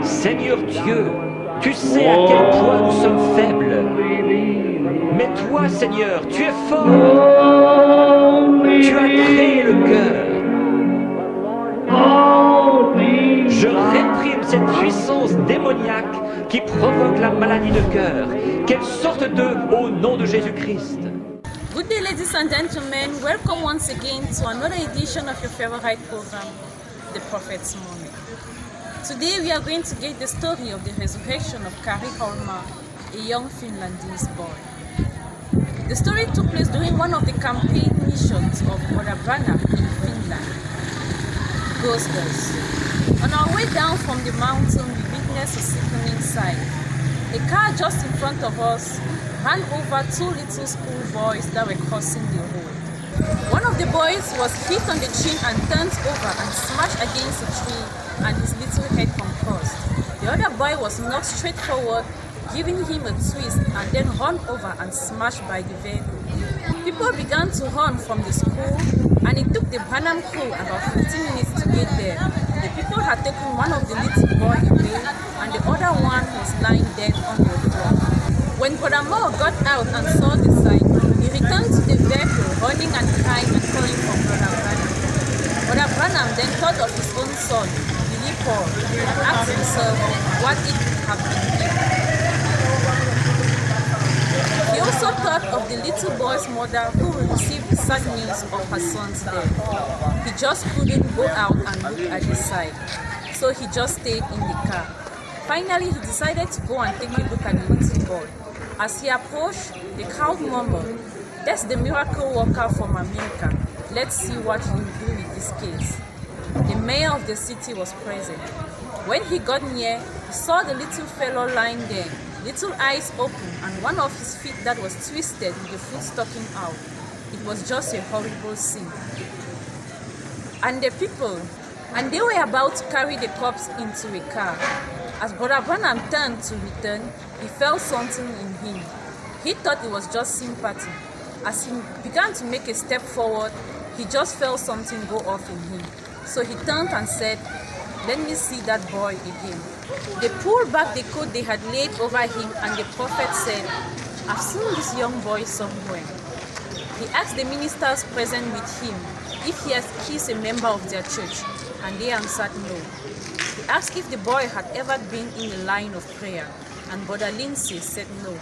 Seigneur Dieu, tu sais à quel point nous sommes faibles. Mais toi, Seigneur, tu es fort. Tu as créé le cœur. Je réprime cette puissance démoniaque qui provoque la maladie de cœur. Qu'elle sorte d'eux au nom de Jésus-Christ. Good day, ladies and gentlemen. Welcome once again to another edition of your favorite program, The Prophet's Moment. Today we are going to get the story of the resurrection of Kari Holma, a young Finlandese boy. The story took place during one of the campaign missions of Brother Branham in Finland. Gospels. On our way down from the mountain, we witnessed a sickening sight. A car just in front of us ran over two little school boys that were crossing the road. One of the boys was hit on the chin and turned over and smashed against a tree, and his little head concussed. The other boy was knocked straight forward, giving him a twist, and then run over and smashed by the vehicle. People began to run from the school, and it took the Branham crew about 15 minutes to get there. The people had taken one of the little boy away, and the other one was lying dead on the floor. When Brother Moore got out and saw the sight, he returned to the vehicle, running and crying and calling for Brother Branham. Brother Branham then thought of his own son, Billy Paul, and asked himself what it could have been him. He also thought of the little boy's mother who received the sad news of her son's death. He just couldn't go out and look at his side, so he just stayed in the car. Finally, he decided to go and take a look at the little boy. As he approached, the crowd murmured, "That's the miracle worker from America. Let's see what he will do with this case." The mayor of the city was present. When he got near, he saw the little fellow lying there, little eyes open, and one of his feet that was twisted with the foot sticking out. It was just a horrible scene. And they were about to carry the corpse into a car. As Brother Branham turned to return, he felt something in him. He thought it was just sympathy. As he began to make a step forward, he just felt something go off in him. So he turned and said, "Let me see that boy again." They pulled back the coat they had laid over him, and the prophet said, "I've seen this young boy somewhere." He asked the ministers present with him if he's a member of their church, and they answered no. He asked if the boy had ever been in a line of prayer, and Brother Lindsay said no.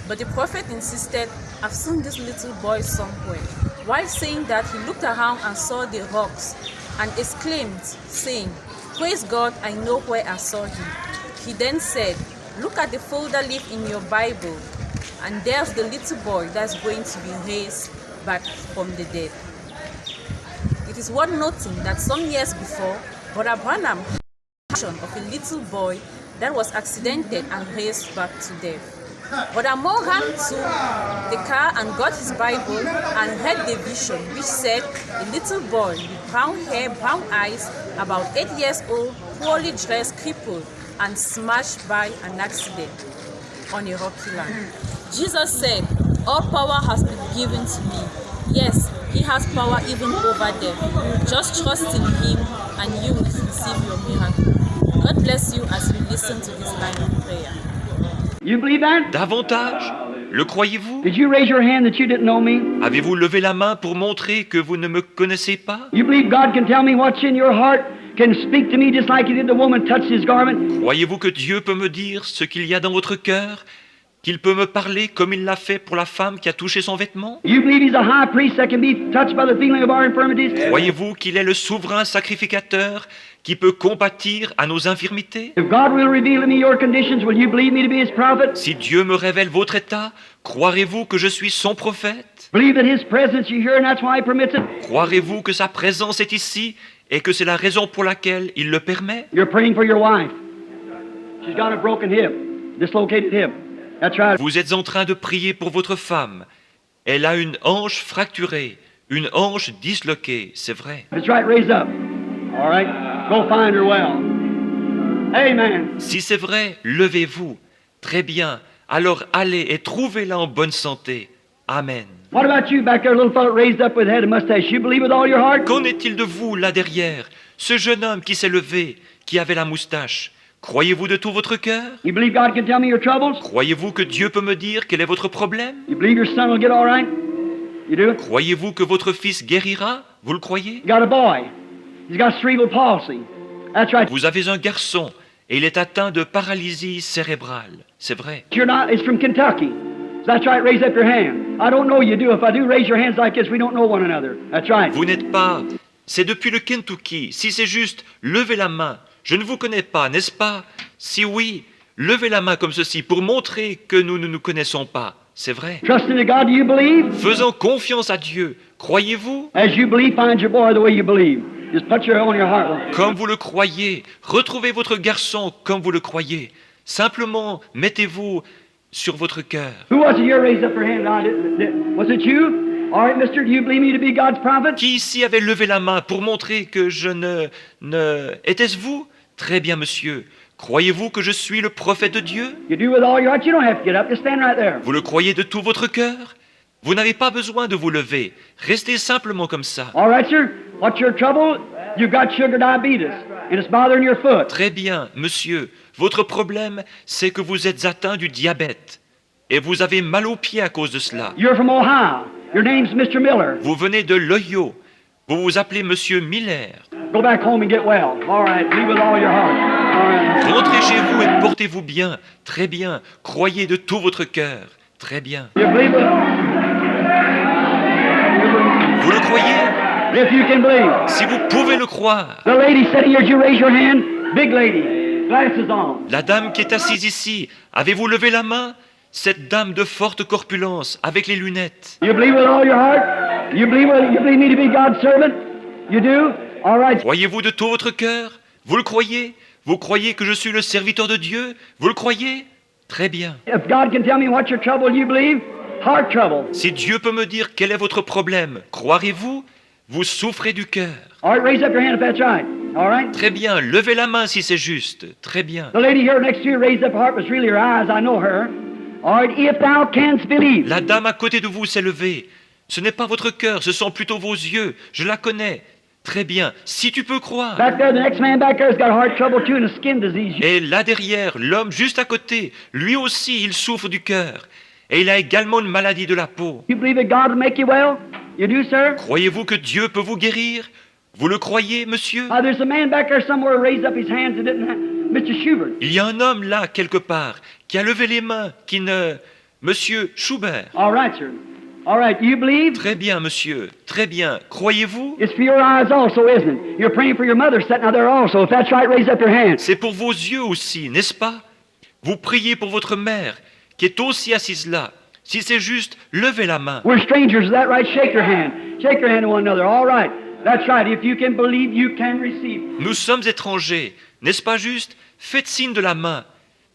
But the prophet insisted, "I've seen this little boy somewhere." While saying that, he looked around and saw the rocks and exclaimed, saying, "Praise God, I know where I saw him." He then said, "Look at the folder leaf in your Bible, and there's the little boy that's going to be raised back from the dead." It is worth noting that some years before, Brother Branham had a vision of a little boy that was accidented and raised back to death. Brother Moore ran to the car and got his Bible and read the vision, which said a little boy with brown hair, brown eyes, about 8 years old, poorly dressed, crippled, and smashed by an accident on a rocky land. Jesus said, "All power has been given to me." Yes, he has power even over death. Just trust in him and you will receive your miracle. God bless you as you listen to this line of prayer. You believe that? Davantage? Le croyez-vous? Did you raise your hand that you didn't know me? Avez-vous levé la main pour montrer que vous ne me connaissez pas? You believe God can tell me what's in your heart? Can speak to me just like he did the woman touched his garment? Croyez-vous que Dieu peut me dire ce qu'il y a dans votre cœur? Qu'il peut me parler comme il l'a fait pour la femme qui a touché son vêtement? You believe he's a high priest that can be touched by the feeling of our infirmities? Croyez-vous qu'il est le souverain sacrificateur qui peut compatir à nos infirmités? If God will reveal to me your conditions, will you believe me to be his prophet? Si Dieu me révèle votre état, croirez-vous que je suis son prophète? Believe that his presence is here and that's why he permits it? Croirez-vous que sa présence est ici et que c'est la raison pour laquelle il le permet? You're praying for your wife. She's got a broken hip, dislocated hip. That's right. Vous êtes en train de prier pour votre femme. Elle a une hanche fracturée, une hanche disloquée, c'est vrai. That's right, raise up. All right, go find her well. Amen. Si c'est vrai, levez-vous. Très bien. Alors allez et trouvez-la en bonne santé. Amen. What about you back there, little fellow raised up with head and mustache? You believe with all your heart? Qu'en est-il de vous, là derrière, ce jeune homme qui s'est levé, qui avait la moustache? Croyez-vous de tout votre cœur? You believe God can tell me your troubles? Croyez-vous que Dieu peut me dire quel est votre problème? You believe your son will get all right? You do? Croyez-vous que votre fils guérira? Vous le croyez? You got a boy. He's got cerebral palsy. That's right. Vous avez un garçon et il est atteint de paralysie cérébrale. C'est vrai. You're not. It's from Kentucky. That's right. Raise up your hand. I don't know you do. If I do, raise your hands like this. We don't know one another. That's right. Vous n'êtes pas... C'est depuis le Kentucky. Si c'est juste, levez la main. Je ne vous connais pas, n'est-ce pas? Si oui, levez la main comme ceci pour montrer que nous ne nous connaissons pas. C'est vrai. Trust in God. Do you believe? Faisons confiance à Dieu. Croyez-vous? As you believe, find your boy the way you believe. Just put your on your heart. Comme vous le croyez. Retrouvez votre garçon comme vous le croyez. Simplement, mettez-vous sur votre cœur. Who was it here raised up your hand? Was it you? All right, mister, do you believe me to be God's prophet? Qui ici avait levé la main pour montrer que je ne... Était-ce vous? Très bien, monsieur. Croyez-vous que je suis le prophète de Dieu? You do with all your heart. You don't have to get up. Just stand right there. Vous le croyez de tout votre cœur? Vous n'avez pas besoin de vous lever. Restez simplement comme ça. All right, sir. What's your trouble? You've got sugar diabetes, and it's bothering your foot. Très bien, monsieur. Votre problème, c'est que vous êtes atteint du diabète. Et vous avez mal aux pieds à cause de cela. You're from Ohio. Your name's Mr. Miller. Vous venez de l'Ohio. Vous vous appelez Monsieur Miller. Go back home and get well. All right. Believe with all your heart. All right. Rentrez chez vous et portez-vous bien. Très bien. Croyez de tout votre cœur. Très bien. You believe it? Vous le croyez? If you can believe. Si vous pouvez le croire. The lady sitting here, did you raise your hand? Big lady. Glasses on. La dame qui est assise ici, avez-vous levé la main? Cette dame de forte corpulence, avec les lunettes. You believe with all your heart? You believe me to be God's servant? You do? All right. Croyez-vous de tout votre cœur? Vous le croyez? Vous croyez que je suis le serviteur de Dieu? Vous le croyez? Très bien. If God can tell me what's your trouble, you believe? Heart trouble. Si Dieu peut me dire quel est votre problème, croirez-vous? Vous souffrez du cœur. All right, raise up your hand if that's right. All right? Très bien, levez la main si c'est juste. Très bien. The lady here next to you raised up her heart, but it's really her eyes. I know her. All right, if thou canst believe. La dame à côté de vous s'est levée. Ce n'est pas votre cœur, ce sont plutôt vos yeux. Je la connais. Très bien. Si tu peux croire. Back there, the next man back there has got heart trouble too and a skin disease. Et là derrière, l'homme juste à côté, lui aussi, il souffre du cœur. Et il a également une maladie de la peau. You believe that God will make you well? You do, sir? Croyez-vous que Dieu peut vous guérir? Vous le croyez, monsieur? There's a man back there somewhere who raised up his hands and didn't have... Mr. Schubert. Il y a un homme là, quelque part, qui a levé les mains, qui ne... Monsieur Schubert. All right, sir. All right, do you believe? Très bien, monsieur. Très bien. Croyez-vous? It's for your eyes also, isn't it? You're praying for your mother sitting out there also. If that's right, raise up your hand. C'est pour vos yeux aussi, n'est-ce pas? Vous priez pour votre mère, qui est aussi assise là. Si c'est juste, levez la main. We're strangers, is that right? Shake your hand. Shake your hand to one another. All right. That's right. If you can believe, you can receive. Nous sommes étrangers, n'est-ce pas juste? Faites signe de la main.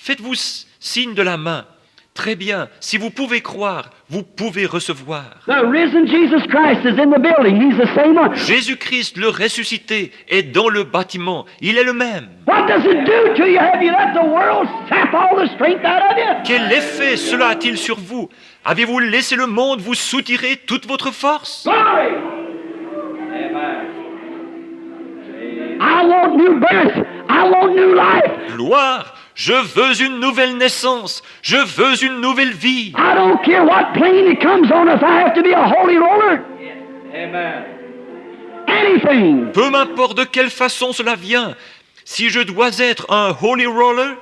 Faites-vous signe de la main. Très bien. Si vous pouvez croire, vous pouvez recevoir. The risen Jesus Christ is in the building. He's the same one. Jésus-Christ, le ressuscité, est dans le bâtiment. Il est le même. What does it do to you? Have you let the world sap all the strength out of you? Quel effet cela a-t-il sur vous? Avez-vous laissé le monde vous soutirer toute votre force? Glory! I want new birth. I want new life. Gloire! Je veux une nouvelle naissance. Je veux une nouvelle vie. I don't care what plane it comes on if I have to be a holy roller. Amen. Anything. Peu m'importe de quelle façon cela vient. Si je dois être un holy roller,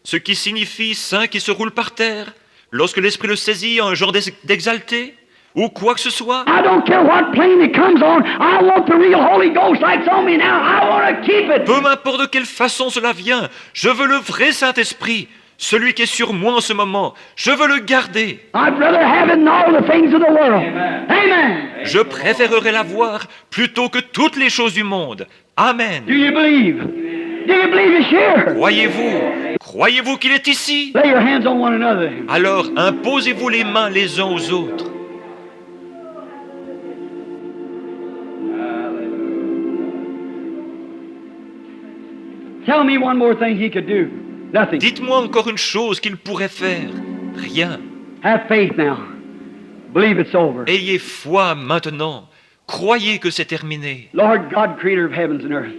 ce qui signifie saint qui se roule par terre, lorsque l'esprit le saisit, un genre d'exalté, ou quoi que ce soit. I don't care what plane it comes on. I want the real Holy Ghost like it's on me now. I want to keep it. Peu m'importe de quelle façon cela vient, je veux le vrai Saint-Esprit, celui qui est sur moi en ce moment. Je veux le garder. I'd rather have it than all the things of the world. Amen. Je préférerais l'avoir plutôt que toutes les choses du monde. Amen. Do you believe? Do you believe he's here? Croyez-vous qu'il est ici? Lay your hands on one another. Alors imposez-vous les mains les uns aux autres. Tell me one more thing he could do. Nothing. Dites-moi encore une chose qu'il pourrait faire. Rien. Have faith now. Believe it's over. Ayez foi maintenant. Croyez que c'est terminé. Lord God, creator of heavens and earth,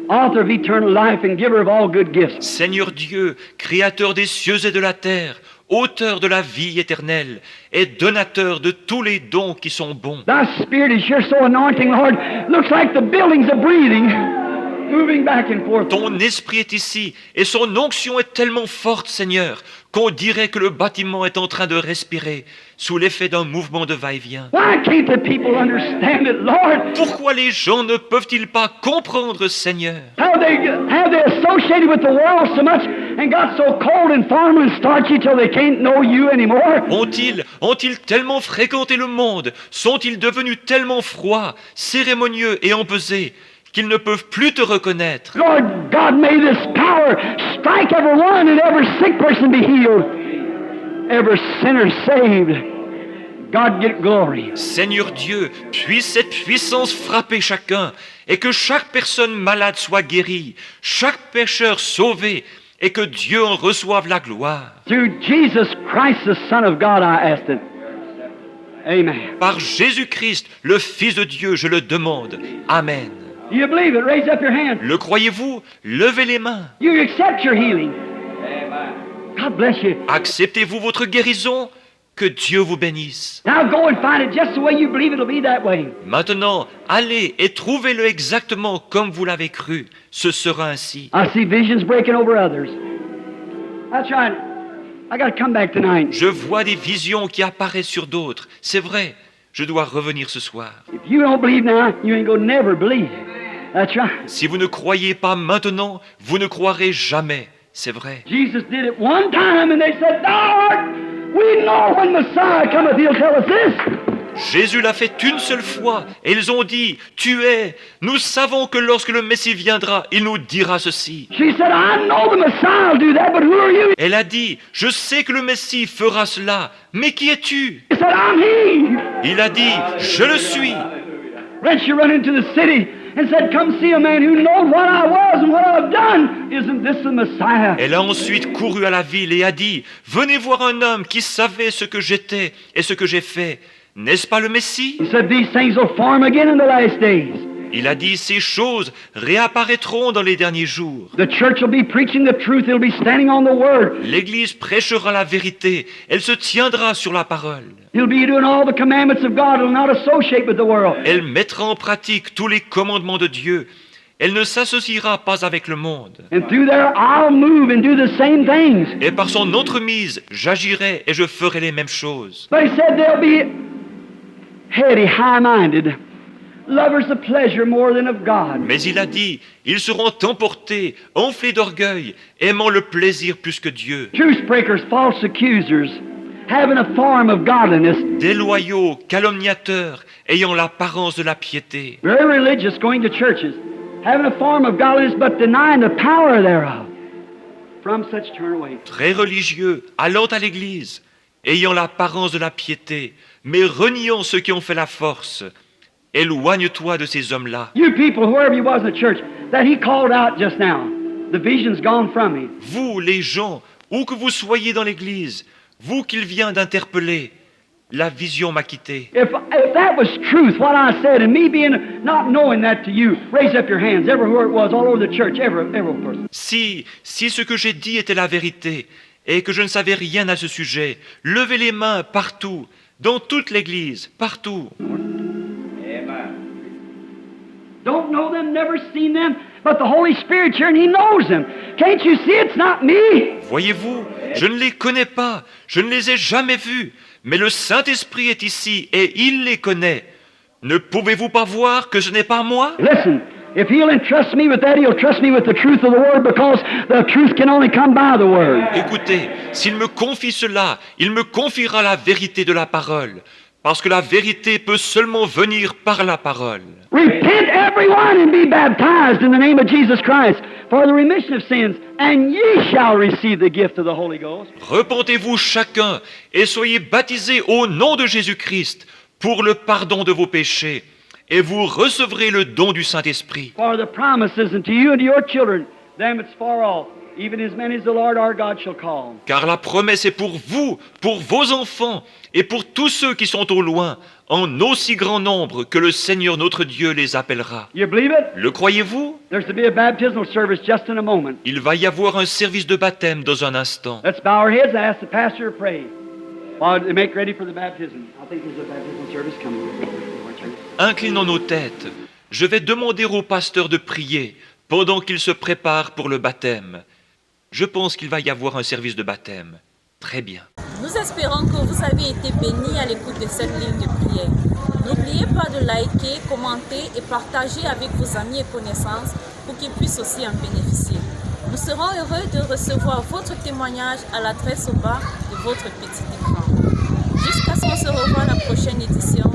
author of eternal life and giver of all good gifts. Seigneur Dieu, créateur des cieux et de la terre, auteur de la vie éternelle et donateur de tous les dons qui sont bons. Thy spirit is here so anointing, Lord. Looks like the buildings are breathing, moving back and forth. Ton esprit est ici et son onction est tellement forte, Seigneur, qu'on dirait que le bâtiment est en train de respirer sous l'effet d'un mouvement de va-et-vient. Why can't the people understand it, Lord? Pourquoi les gens ne peuvent-ils pas comprendre, Seigneur? Have they associated with the world so much and got so cold and formal and starchy till they can't know you anymore? Ont-ils tellement fréquenté le monde? Sont-ils devenus tellement froids, cérémonieux et empesés qu'ils ne peuvent plus te reconnaître? Lord God, may this power strike everyone and every sick person be healed, every sinner saved. God get glory. Seigneur Dieu, puisse cette puissance frapper chacun et que chaque personne malade soit guérie, chaque pécheur sauvé et que Dieu en reçoive la gloire. Through Jesus Christ, the Son of God, I asked it. Amen. Par Jésus-Christ, le Fils de Dieu, je le demande. Amen. Do you believe it? Raise up your hand. Le croyez-vous? Levez les mains. You accept your healing. God bless you. Acceptez-vous votre guérison? Que Dieu vous bénisse. Now go and find it just the way you believe it'll be that way. Maintenant, allez et trouvez-le exactement comme vous l'avez cru. Ce sera ainsi. I see visions breaking over others. That's right. I got to come back tonight. Je vois des visions qui apparaissent sur d'autres. C'est vrai, je dois revenir ce soir. If you don't believe now, you ain't gonna never believe. That's right. Si vous ne croyez pas maintenant, vous ne croirez jamais. C'est vrai. Jesus did it one time and they said, Lord, we know when Messiah cometh, he'll tell us this. Jésus l'a fait une seule fois et ils ont dit, tu es, nous savons que lorsque le Messie viendra, il nous dira ceci. She said, I know the Messiah will do that, but who are you? Elle a dit, je sais que le Messie fera cela, mais qui es-tu? He said, I'm he. Il a dit, je le suis. Then she run into the city and said, come see a man who knows what I was and what I've done. Isn't this the Messiah? Elle a ensuite couru à la ville et a dit, venez voir un homme qui savait ce que j'étais et ce que j'ai fait. N'est-ce pas le Messie? He said, these things will form again in the last days. Il a dit, ces choses réapparaîtront dans les derniers jours. The church will be preaching the truth. It'll be standing on the word. L'Église prêchera la vérité. Elle se tiendra sur la parole. He'll be doing all the commandments of God. He'll not associate with the world. Elle mettra en pratique tous les commandements de Dieu. Elle ne s'associera pas avec le monde. And through there, I'll move and do the same things. Et par son entremise, j'agirai et je ferai les mêmes choses. But he said they'll be heady, high-minded, lovers of pleasure more than of God. Mais il a dit, ils seront emportés, enflés d'orgueil, aimant le plaisir plus que Dieu. Truce breakers, false accusers, having a form of godliness, Déloyaux, calomniateurs, ayant l'apparence de la piété. very religious, going to churches, having a form of godliness, but denying the power thereof. From such turn away. Très religieux, allant à l'église, ayant l'apparence de la piété, mais reniant ceux qui ont fait la force. Éloigne-toi de ces hommes-là. You people, whoever you was in the church, that he called out just now, the vision's gone from him. Vous, les gens, où que vous soyez dans l'église, vous qu'il vient d'interpeller, la vision m'a quitté. If that was truth, what I said, and me being not knowing that to you, raise up your hands, everywhere it was, all over the church, every person. Si ce que j'ai dit était la vérité, et que je ne savais rien à ce sujet, levez les mains partout, dans toute l'église, partout. Don't know them, never seen them, but the Holy Spirit's here and He knows them. Can't you see it's not me? Voyez-vous, je ne les connais pas, je ne les ai jamais vus, mais le Saint-Esprit est ici et il les connaît. Ne pouvez-vous pas voir que ce n'est pas moi? Listen, if He'll entrust me with that, He'll trust me with the truth of the Word, because the truth can only come by the Word. Écoutez, s'il me confie cela, il me confiera la vérité de la parole, parce que la vérité peut seulement venir par la parole. Repent everyone and be baptized in the name of Jesus Christ for the remission of sins, and ye shall receive the gift of the Holy Ghost. Repentez-vous chacun et soyez baptisés au nom de Jésus-Christ pour le pardon de vos péchés, et vous recevrez le don du Saint-Esprit. For the promises unto you and to your children, them that's far off, even as many as the Lord our God shall call. Car la promesse est pour vous, pour vos enfants et pour tous ceux qui sont au loin, en aussi grand nombre que le Seigneur notre Dieu les appellera. You believe it? Le croyez-vous? There's to be a baptismal service just in a moment. Il va y avoir un service de baptême dans un instant. Let's bow our heads and ask the pastor to pray while they make ready for the baptism. I think there's a baptismal service coming. Inclinons nos têtes. Je vais demander au pasteur de prier pendant qu'il se prépare pour le baptême. Je pense qu'il va y avoir un service de baptême. Très bien. Nous espérons que vous avez été bénis à l'écoute de cette ligne de prière. N'oubliez pas de liker, commenter et partager avec vos amis et connaissances pour qu'ils puissent aussi en bénéficier. Nous serons heureux de recevoir votre témoignage à l'adresse au bas de votre petit écran. Jusqu'à ce qu'on se revoie à la prochaine édition.